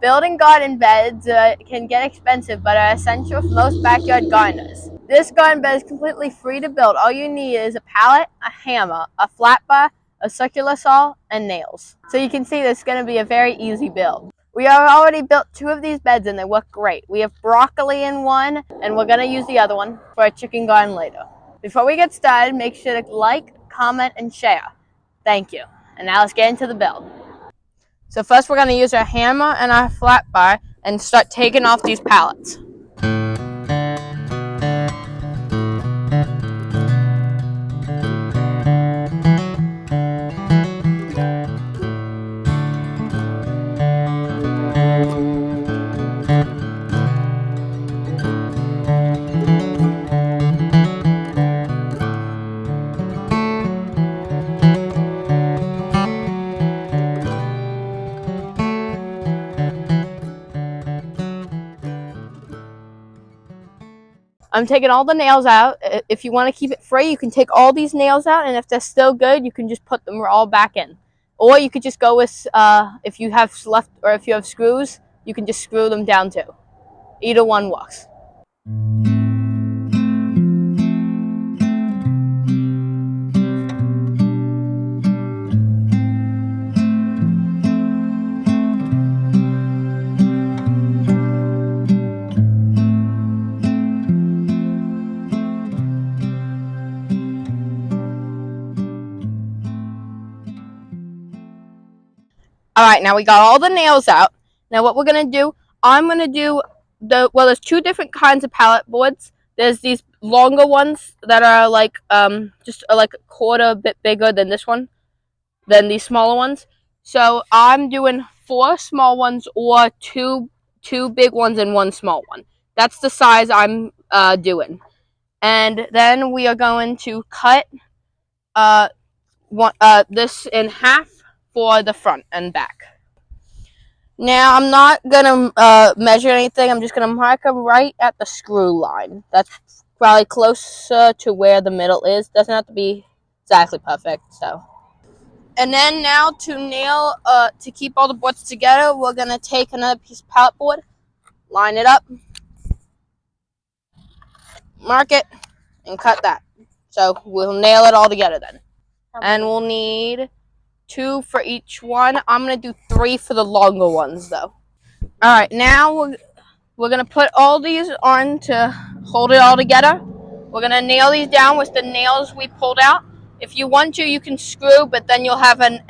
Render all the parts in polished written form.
Building garden beds can get expensive, but are essential for most backyard gardeners. This garden bed is completely free to build. All you need is a pallet, a hammer, a flat bar, a circular saw, and nails. So you can see this is going to be a very easy build. We have already built 2 of these beds and they work great. We have broccoli in one, and we're going to use the other one for a chicken garden later. Before we get started, make sure to like, comment, and share. Thank you. And now let's get into the build. So first we're going to use our hammer and our flat bar and start taking off these pallets. I'm taking all the nails out. If you want to keep it free, you can take all these nails out, and if they're still good, you can just put them all back in. Or you could just go with, if you have left, or if you have screws, you can just screw them down too. Either one works. Alright, now we got all the nails out. Now what we're going to do, I'm going to do there's 2 different kinds of pallet boards. There's these longer ones that are like, just like a quarter bit bigger than this one, than these smaller ones. So I'm doing 4 small ones or two big ones and 1 small one. That's the size I'm doing. And then we are going to cut this in half for the front and back. Now I'm not gonna measure anything. I'm just gonna mark them right at the screw line. That's probably closer to where the middle is. Doesn't have to be exactly perfect. So, and then now to nail to keep all the boards together, we're gonna take another piece of pallet board, line it up, mark it, and cut that. So we'll nail it all together then. And we'll need 2 for each one. I'm going to do 3 for the longer ones though. Alright, now we're going to put all these on to hold it all together. We're going to nail these down with the nails we pulled out. If you want to, you can screw, but then you'll have an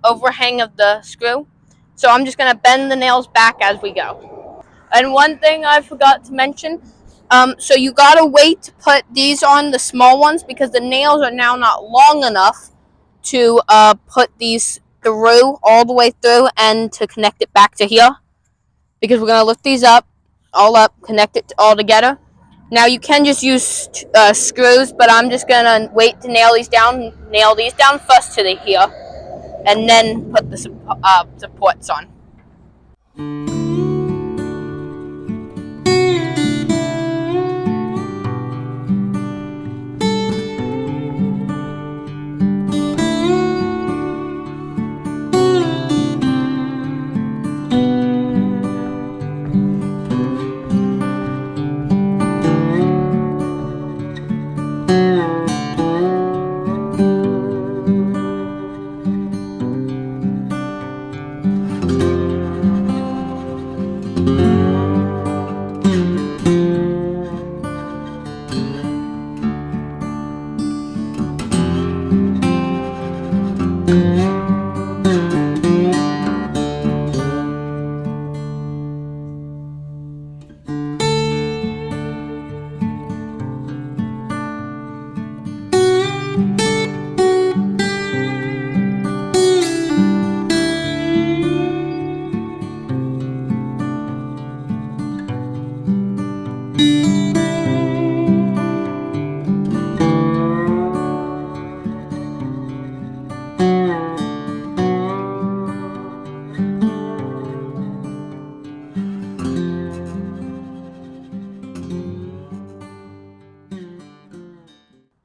overhang of the screw. So I'm just going to bend the nails back as we go. And one thing I forgot to mention, so you gotta wait to put these on, the small ones, because the nails are now not long enough to put these through, all the way through, and to connect it back to here. Because we're gonna lift these up, connect it all together. Now you can just use screws, but I'm just gonna wait to nail these down first to the here, and then put the supports on.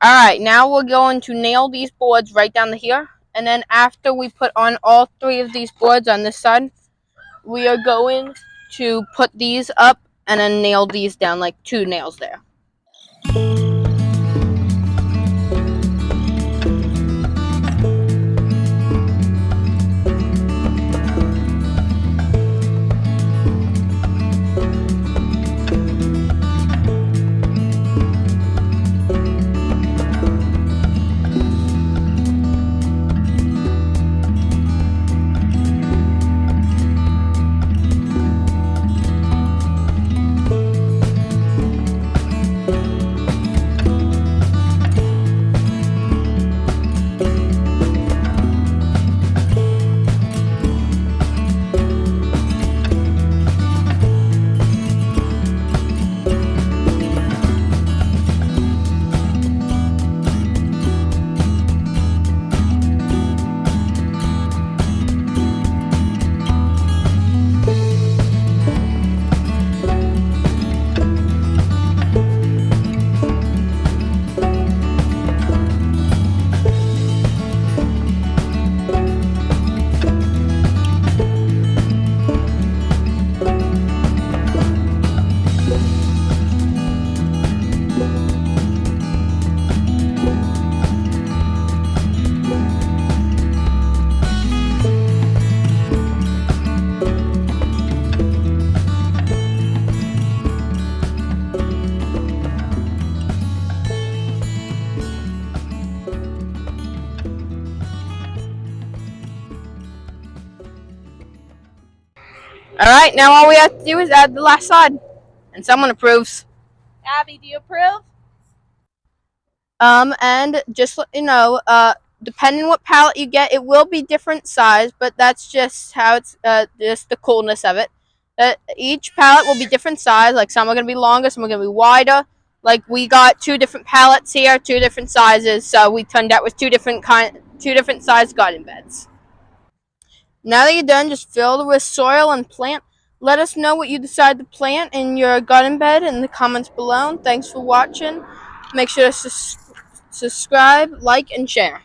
Alright, now we're going to nail these boards right down to here. And then after we put on all 3 of these boards on this side, we are going to put these up and then nail these down, like 2 nails there. Alright, now all we have to do is add the last side. And someone approves. Abby, do you approve? And just let you know, depending what pallet you get, it will be different size, but that's just how it's, just the coolness of it. Each pallet will be different size, like some are going to be longer, some are going to be wider. Like we got 2 different pallets here, 2 different sizes, so we turned out with 2 different size garden beds. Now that you're done, just fill it with soil and plant. Let us know what you decide to plant in your garden bed in the comments below. Thanks for watching. Make sure to subscribe, like, and share.